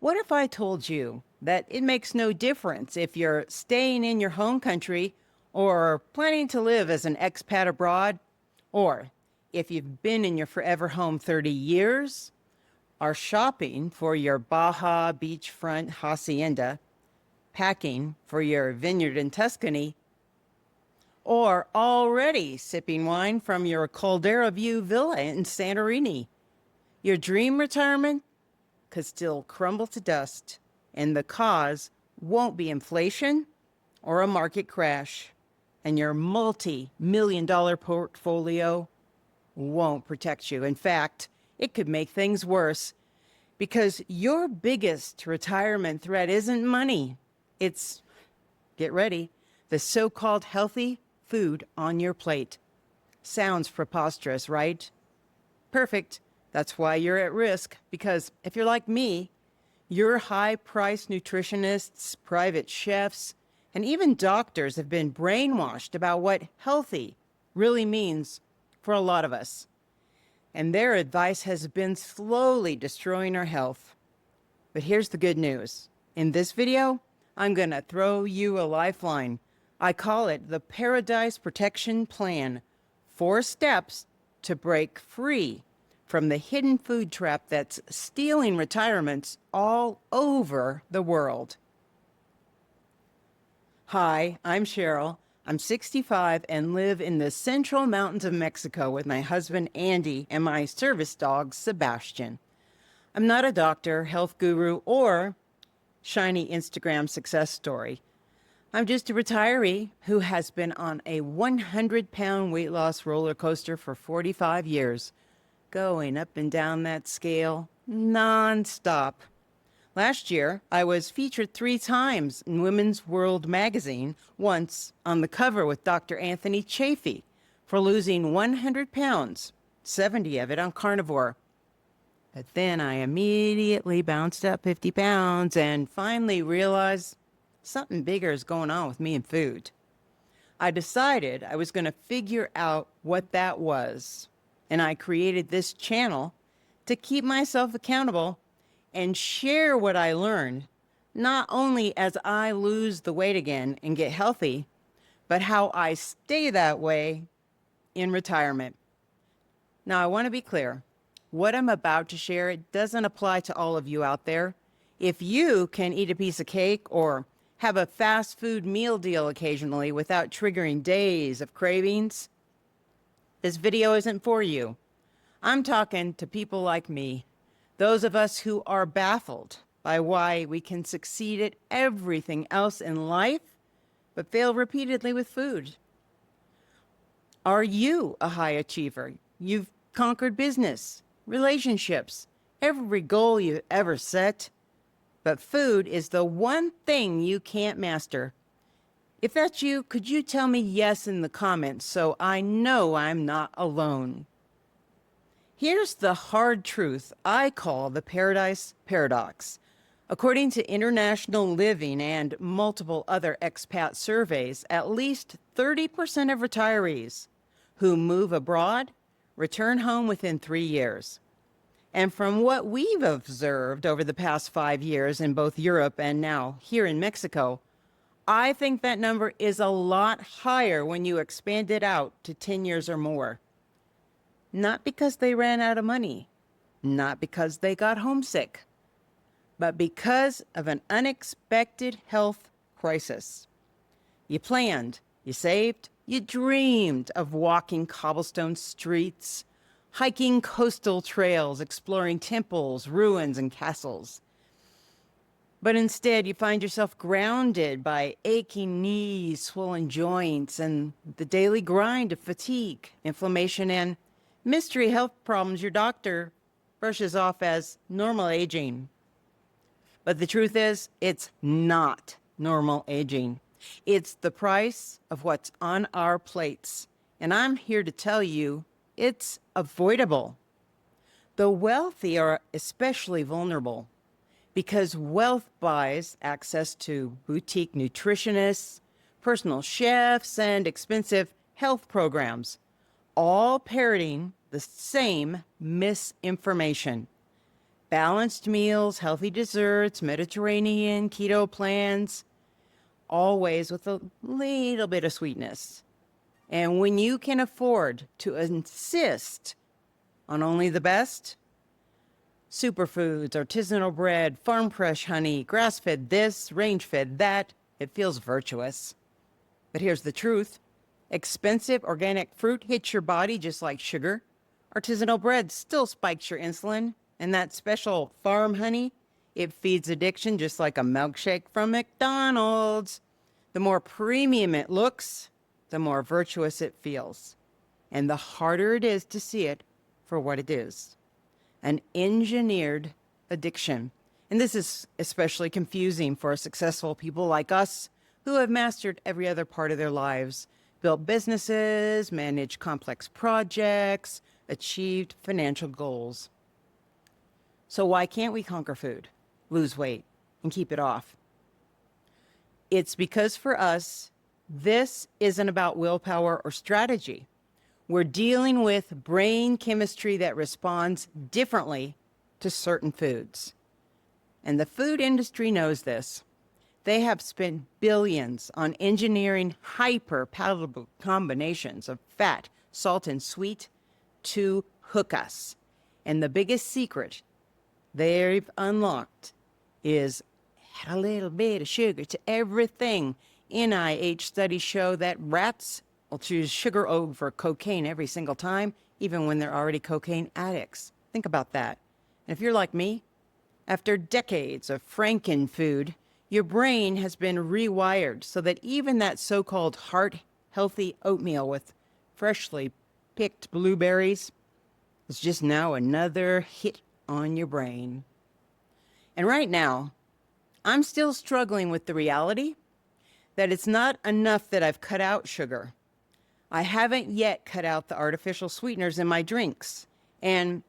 What if I told you that it makes no difference if you're staying in your home country or planning to live as an expat abroad, or if you've been in your forever home 30 years, are shopping for your Baja beachfront hacienda, packing for your vineyard in Tuscany, or already sipping wine from your Caldera View villa in Santorini? Your dream retirement could still crumble to dust, and the cause won't be inflation or a market crash, and your multi-million-dollar portfolio won't protect you. In fact, it could make things worse because your biggest retirement threat isn't money. It's, get ready, the so-called healthy food on your plate. Sounds preposterous, right? Perfect. That's why you're at risk, because if you're like me, your high-priced nutritionists, private chefs, and even doctors have been brainwashed about what healthy really means for a lot of us. And their advice has been slowly destroying our health. But here's the good news. In this video, I'm going to throw you a lifeline. I call it the Paradise Protection Plan. 4 steps to break free from the hidden food trap that's stealing retirements all over the world. Hi, I'm Sharrell. I'm 65 and live in the central mountains of Mexico with my husband Andy and my service dog Sebastian. I'm not a doctor, health guru, or shiny Instagram success story. I'm just a retiree who has been on a 100-pound weight loss roller coaster for 45 years, going up and down that scale non-stop. Last year, I was featured 3 times in Women's World magazine, once on the cover with Dr. Anthony Chafee for losing 100 pounds, 70 of it on Carnivore. But then I immediately bounced up 50 pounds and finally realized something bigger is going on with me and food. I decided I was going to figure out what that was, and I created this channel to keep myself accountable and share what I learned, not only as I lose the weight again and get healthy, but how I stay that way in retirement. Now, I want to be clear. What I'm about to share, it doesn't apply to all of you out there. If you can eat a piece of cake or have a fast food meal deal occasionally without triggering days of cravings, this video isn't for you. I'm talking to people like me, those of us who are baffled by why we can succeed at everything else in life, but fail repeatedly with food. Are you a high achiever? You've conquered business, relationships, every goal you've ever set, but food is the one thing you can't master. If that's you, could you tell me yes in the comments so I know I'm not alone? Here's the hard truth I call the Paradise Paradox. According to International Living and multiple other expat surveys, at least 30% of retirees who move abroad return home within 3 years. And from what we've observed over the past 5 years in both Europe and now here in Mexico, I think that number is a lot higher when you expand it out to 10 years or more. Not because they ran out of money, not because they got homesick, but because of an unexpected health crisis. You planned, you saved, you dreamed of walking cobblestone streets, hiking coastal trails, exploring temples, ruins, and castles. But instead, you find yourself grounded by aching knees, swollen joints, and the daily grind of fatigue, inflammation, and mystery health problems your doctor brushes off as normal aging. But the truth is, it's not normal aging. It's the price of what's on our plates. And I'm here to tell you, it's avoidable. The wealthy are especially vulnerable because wealth buys access to boutique nutritionists, personal chefs, and expensive health programs, all parroting the same misinformation. balanced meals, healthy desserts, Mediterranean, keto plans, always with a little bit of sweetness. And when you can afford to insist on only the best, superfoods, artisanal bread, farm fresh honey, grass-fed this, range-fed that, it feels virtuous. But here's the truth. Expensive organic fruit hits your body just like sugar. Artisanal bread still spikes your insulin. And that special farm honey, it feeds addiction just like a milkshake from McDonald's. The more premium it looks, the more virtuous it feels. And the harder it is to see it for what it is. An engineered addiction. And this is especially confusing for successful people like us who have mastered every other part of their lives, built businesses, managed complex projects, achieved financial goals. So why can't we conquer food, lose weight, and keep it off? It's because for us, this isn't about willpower or strategy. We're dealing with brain chemistry that responds differently to certain foods. And the food industry knows this. They have spent billions on engineering hyper-palatable combinations of fat, salt, and sweet to hook us. And the biggest secret they've unlocked is add a little bit of sugar to everything. NIH studies show that rats will choose sugar over cocaine every single time, even when they're already cocaine addicts. Think about that. And if you're like me, after decades of frankenfood, your brain has been rewired so that even that so-called heart-healthy oatmeal with freshly picked blueberries is just now another hit on your brain. And right now, I'm still struggling with the reality that it's not enough that I've cut out sugar. I haven't yet cut out the artificial sweeteners in my drinks. And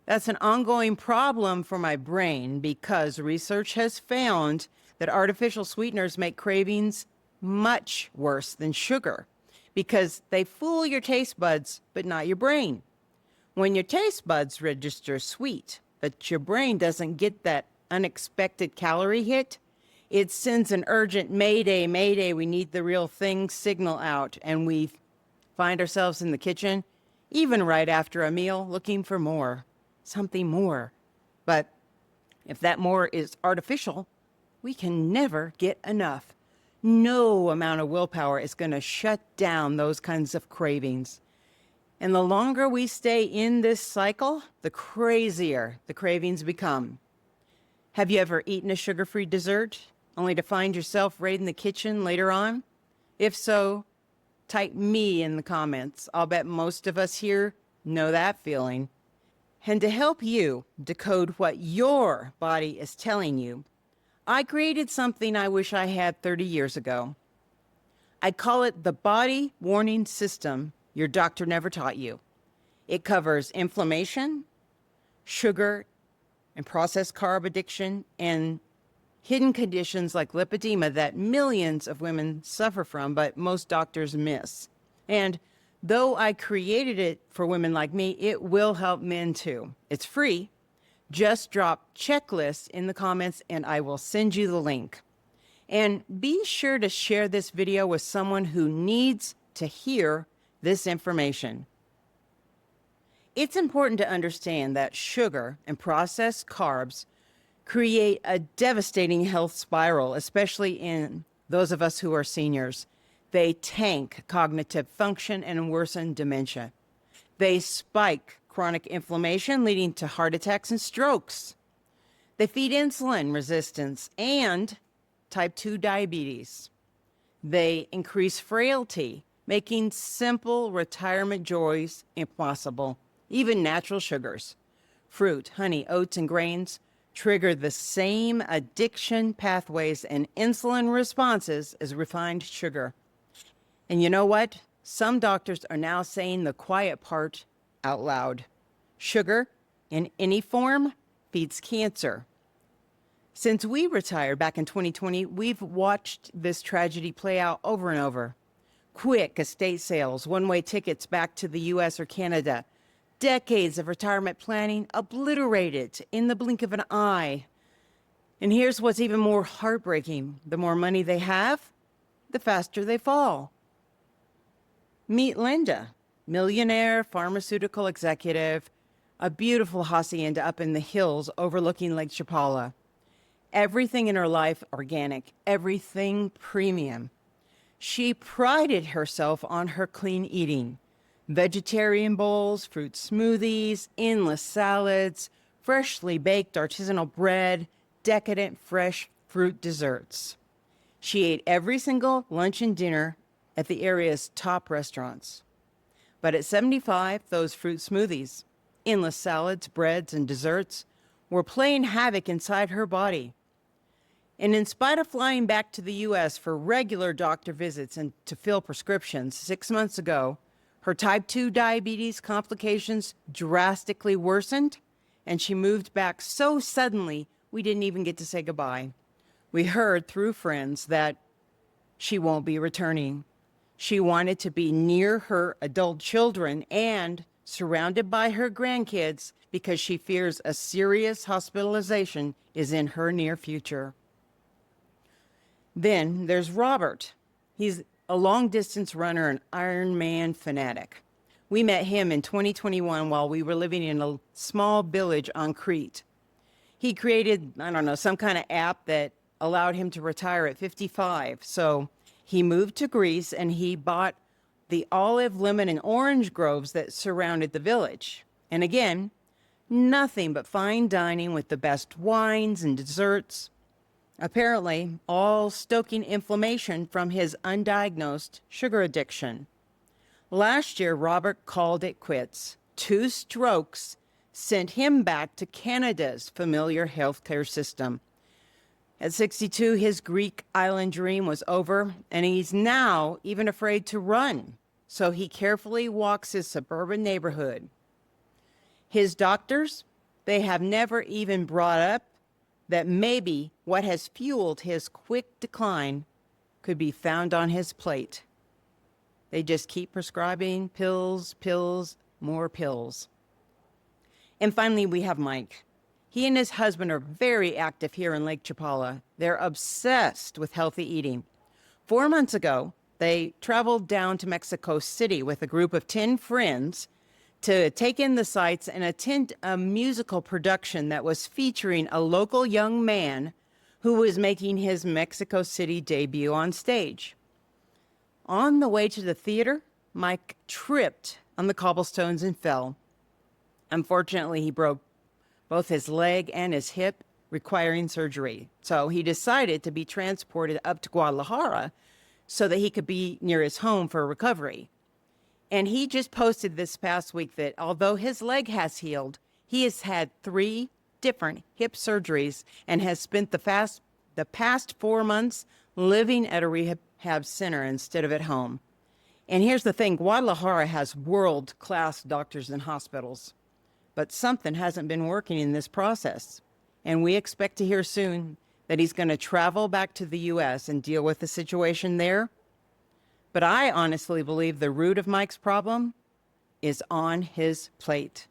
that's an ongoing problem for my brain because research has found that artificial sweeteners make cravings much worse than sugar because they fool your taste buds, but not your brain. When your taste buds register sweet, but your brain doesn't get that unexpected calorie hit, it sends an urgent mayday, mayday, we need the real thing signal out, and we find ourselves in the kitchen, even right after a meal, looking for more, something more. But if that more is artificial, we can never get enough. No amount of willpower is going to shut down those kinds of cravings. And the longer we stay in this cycle, the crazier the cravings become. Have you ever eaten a sugar-free dessert only to find yourself right in the kitchen later on? If so, type me in the comments. I'll bet most of us here know that feeling. And to help you decode what your body is telling you, I created something I wish I had 30 years ago. I call it the body warning system your doctor never taught you. It covers inflammation, sugar and processed carb addiction, and hidden conditions like lipedema that millions of women suffer from, but most doctors miss. And though I created it for women like me, it will help men too. It's free. Just drop checklist in the comments and I will send you the link. And be sure to share this video with someone who needs to hear this information. It's important to understand that sugar and processed carbs create a devastating health spiral, especially in those of us who are seniors. They tank cognitive function and worsen dementia. They spike chronic inflammation, leading to heart attacks and strokes. They feed insulin resistance and type 2 diabetes. They increase frailty, making simple retirement joys impossible. Even natural sugars, fruit, honey, oats, and grains trigger the same addiction pathways and insulin responses as refined sugar. And you know what? Some doctors are now saying the quiet part out loud. Sugar, in any form, feeds cancer. Since we retired back in 2020, we've watched this tragedy play out over and over. Quick estate sales, one-way tickets back to the US or Canada, Decades of retirement planning obliterated in the blink of an eye. And here's what's even more heartbreaking. The more money they have, the faster they fall. Meet Linda, millionaire pharmaceutical executive, a beautiful hacienda up in the hills overlooking Lake Chapala. Everything in her life organic, everything premium. She prided herself on her clean eating. Vegetarian bowls, fruit smoothies, endless salads, freshly baked artisanal bread, decadent fresh fruit desserts. She ate every single lunch and dinner at the area's top restaurants. But at 75, those fruit smoothies, endless salads, breads, and desserts were playing havoc inside her body. And in spite of flying back to the U.S. for regular doctor visits and to fill prescriptions 6 months ago, her type 2 diabetes complications drastically worsened, and she moved back so suddenly we didn't even get to say goodbye. We heard through friends that she won't be returning. She wanted to be near her adult children and surrounded by her grandkids because she fears a serious hospitalization is in her near future. Then there's Robert. He's a long-distance runner and Ironman fanatic. We met him in 2021 while we were living in a small village on Crete. He created, some kind of app that allowed him to retire at 55. So he moved to Greece and he bought the olive, lemon, and orange groves that surrounded the village. And again, nothing but fine dining with the best wines and desserts. Apparently, all stoking inflammation from his undiagnosed sugar addiction. Last year, Robert called it quits. 2 strokes sent him back to Canada's familiar healthcare system. At 62, his Greek island dream was over, and he's now even afraid to run. So he carefully walks his suburban neighborhood. His doctors, they have never even brought up that maybe what has fueled his quick decline could be found on his plate. They just keep prescribing pills, more pills. And finally, we have Mike. He and his husband are very active here in Lake Chapala. They're obsessed with healthy eating. 4 months ago, they traveled down to Mexico City with a group of 10 friends to take in the sights and attend a musical production that was featuring a local young man who was making his Mexico City debut on stage. On the way to the theater, Mike tripped on the cobblestones and fell. Unfortunately, he broke both his leg and his hip, requiring surgery. So he decided to be transported up to Guadalajara so that he could be near his home for recovery. And he just posted this past week that although his leg has healed, he has had 3 different hip surgeries and has spent the past 4 months living at a rehab center instead of at home. And here's the thing, Guadalajara has world-class doctors and hospitals, but something hasn't been working in this process. And we expect to hear soon that he's going to travel back to the U.S. and deal with the situation there. But I honestly believe the root of Mike's problem is on his plate.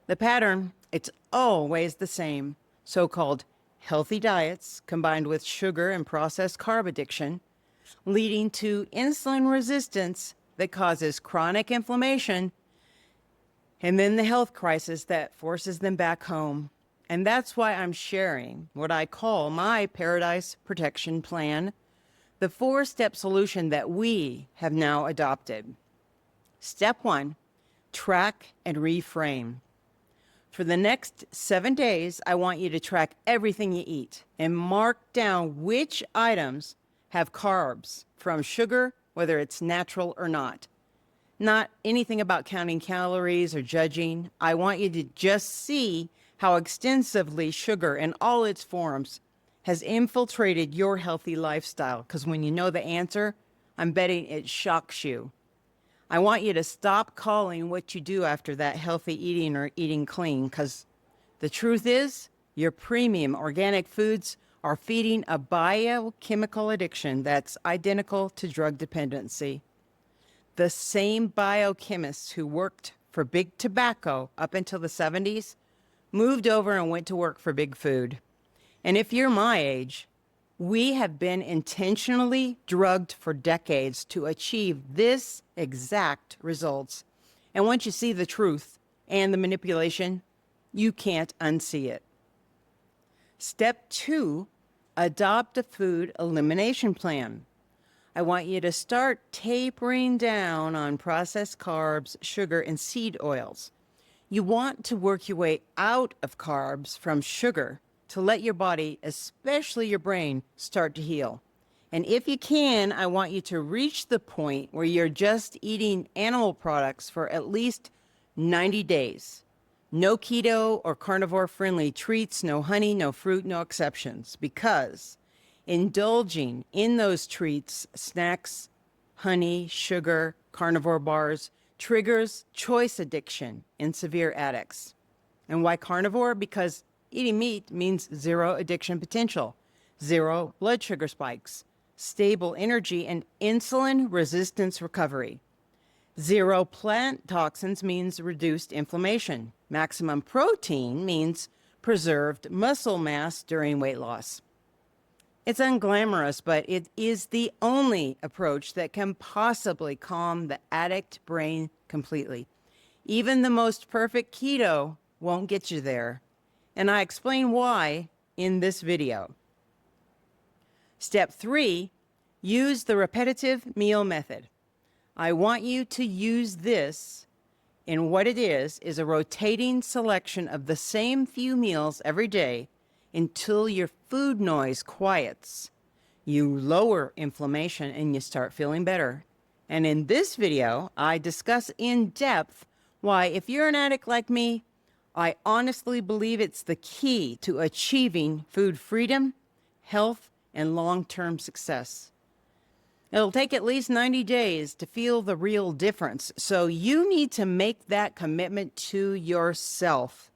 The pattern, it's always the same. So-called healthy diets combined with sugar and processed carb addiction, leading to insulin resistance that causes chronic inflammation, and then the health crisis that forces them back home. And that's why I'm sharing what I call my Paradise Protection Plan, the 4-step solution that we have now adopted. Step 1, track and reframe. For the next 7 days, I want you to track everything you eat and mark down which items have carbs from sugar, whether it's natural or not. Not anything about counting calories or judging. I want you to just see how extensively sugar in all its forms has infiltrated your healthy lifestyle. Because when you know the answer, I'm betting it shocks you. I want you to stop calling what you do after that healthy eating or eating clean, because the truth is, your premium organic foods are feeding a biochemical addiction that's identical to drug dependency. The same biochemists who worked for big tobacco up until the 70s, moved over and went to work for big food. And if you're my age, we have been intentionally drugged for decades to achieve this exact results. And once you see the truth and the manipulation, you can't unsee it. Step 2, adopt a food elimination plan. I want you to start tapering down on processed carbs, sugar, and seed oils. You want to work your way out of carbs from sugar to let your body, especially your brain, start to heal. And if you can, I want you to reach the point where you're just eating animal products for at least 90 days. No keto or carnivore friendly treats, no honey, no fruit, no exceptions, because indulging in those treats, snacks, honey, sugar, carnivore bars, triggers choice addiction in severe addicts. And why carnivore? Because eating meat means zero addiction potential, zero blood sugar spikes, stable energy, and insulin resistance recovery. Zero plant toxins means reduced inflammation. Maximum protein means preserved muscle mass during weight loss. It's unglamorous, but it is the only approach that can possibly calm the addict brain completely. Even the most perfect keto won't get you there. And I explain why in this video. Step 3, use the repetitive meal method. I want you to use this in what it is a rotating selection of the same few meals every day until your food noise quiets. You lower inflammation and you start feeling better. And in this video, I discuss in depth why, if you're an addict like me, I honestly believe it's the key to achieving food freedom, health, and long-term success. It'll take at least 90 days to feel the real difference, so you need to make that commitment to yourself.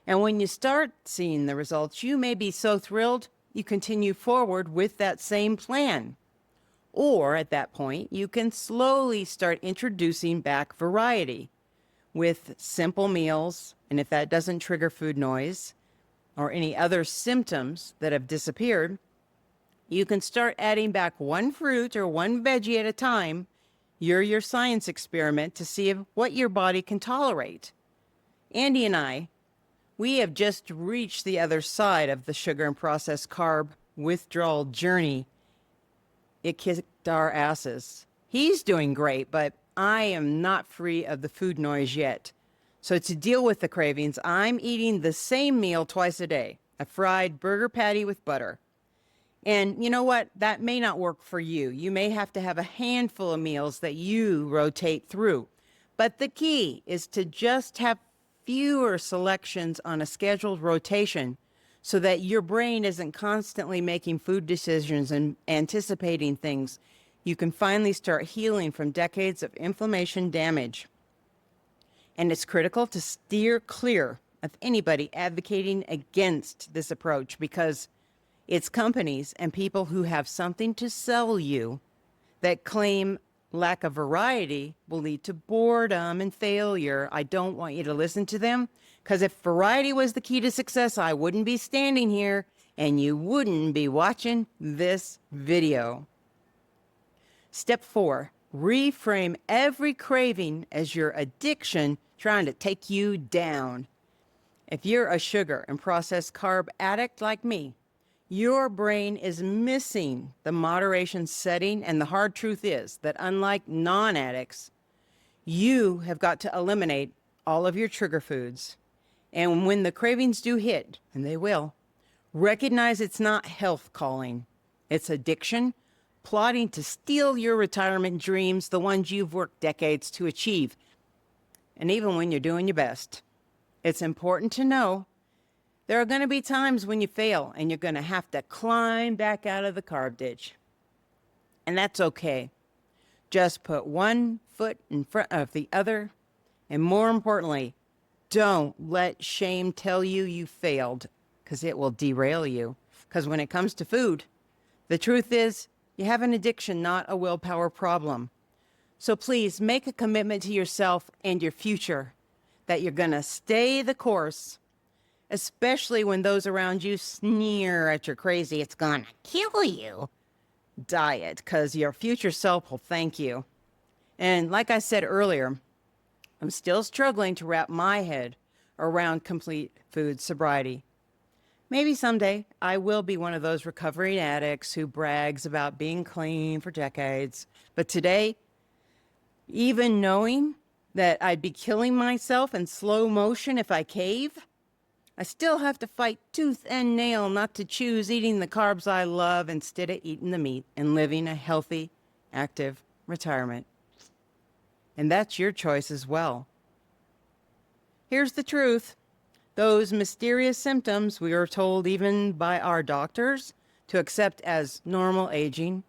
And when you start seeing the results, you may be so thrilled you continue forward with that same plan. Or at that point, you can slowly start introducing back variety with simple meals, and if that doesn't trigger food noise or any other symptoms that have disappeared, you can start adding back one fruit or one veggie at a time. You're your science experiment to see what your body can tolerate. Andy and I, we have just reached the other side of the sugar and processed carb withdrawal journey. It kicked our asses. He's doing great, but I am not free of the food noise yet. So to deal with the cravings, I'm eating the same meal twice a day, a fried burger patty with butter. And you know what? That may not work for you. You may have to have a handful of meals that you rotate through. But the key is to just have fewer selections on a scheduled rotation so that your brain isn't constantly making food decisions and anticipating things. You can finally start healing from decades of inflammation damage. And it's critical to steer clear of anybody advocating against this approach, because it's companies and people who have something to sell you that claim lack of variety will lead to boredom and failure. I don't want you to listen to them, because if variety was the key to success, I wouldn't be standing here and you wouldn't be watching this video. Step 4, reframe every craving as your addiction trying to take you down. If you're a sugar and processed carb addict like me, your brain is missing the moderation setting, and the hard truth is that unlike non-addicts, you have got to eliminate all of your trigger foods. And when the cravings do hit, and they will, recognize it's not health calling. It's addiction, plotting to steal your retirement dreams, the ones you've worked decades to achieve. And even when you're doing your best, it's important to know there are going to be times when you fail and you're going to have to climb back out of the carb ditch. And that's okay. Just put one foot in front of the other. And more importantly, don't let shame tell you you failed, because it will derail you. Because when it comes to food, the truth is you have an addiction, not a willpower problem. So please make a commitment to yourself and your future that you're going to stay the course, especially when those around you sneer at your crazy, it's going to kill you diet, because your future self will thank you. And like I said earlier, I'm still struggling to wrap my head around complete food sobriety. Maybe someday I will be one of those recovering addicts who brags about being clean for decades. But today, even knowing that I'd be killing myself in slow motion if I cave, I still have to fight tooth and nail not to choose eating the carbs I love instead of eating the meat and living a healthy, active retirement. And that's your choice as well. Here's the truth. Those mysterious symptoms we are told even by our doctors to accept as normal aging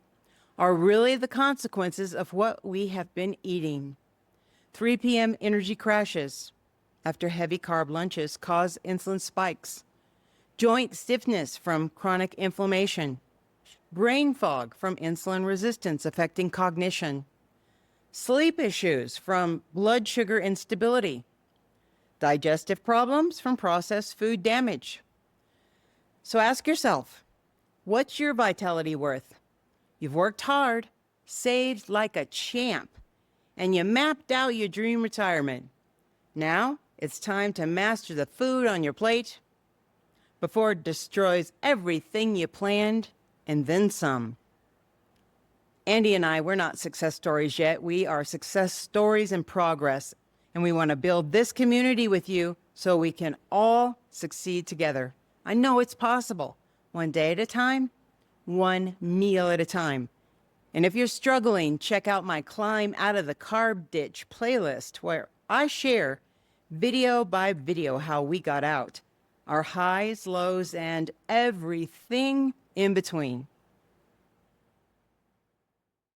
are really the consequences of what we have been eating. 3 p.m. energy crashes after heavy carb lunches cause insulin spikes, joint stiffness from chronic inflammation, brain fog from insulin resistance affecting cognition, sleep issues from blood sugar instability, digestive problems from processed food damage. So ask yourself, what's your vitality worth? You've worked hard, saved like a champ, and you mapped out your dream retirement. Now it's time to master the food on your plate before it destroys everything you planned and then some. Andy and I, we're not success stories yet. We are success stories in progress, and we want to build this community with you so we can all succeed together. I know it's possible, one day at a time, one meal at a time. And if you're struggling, check out my Climb Out of the Carb Ditch playlist, where I share video by video how we got out, our highs, lows, and everything in between.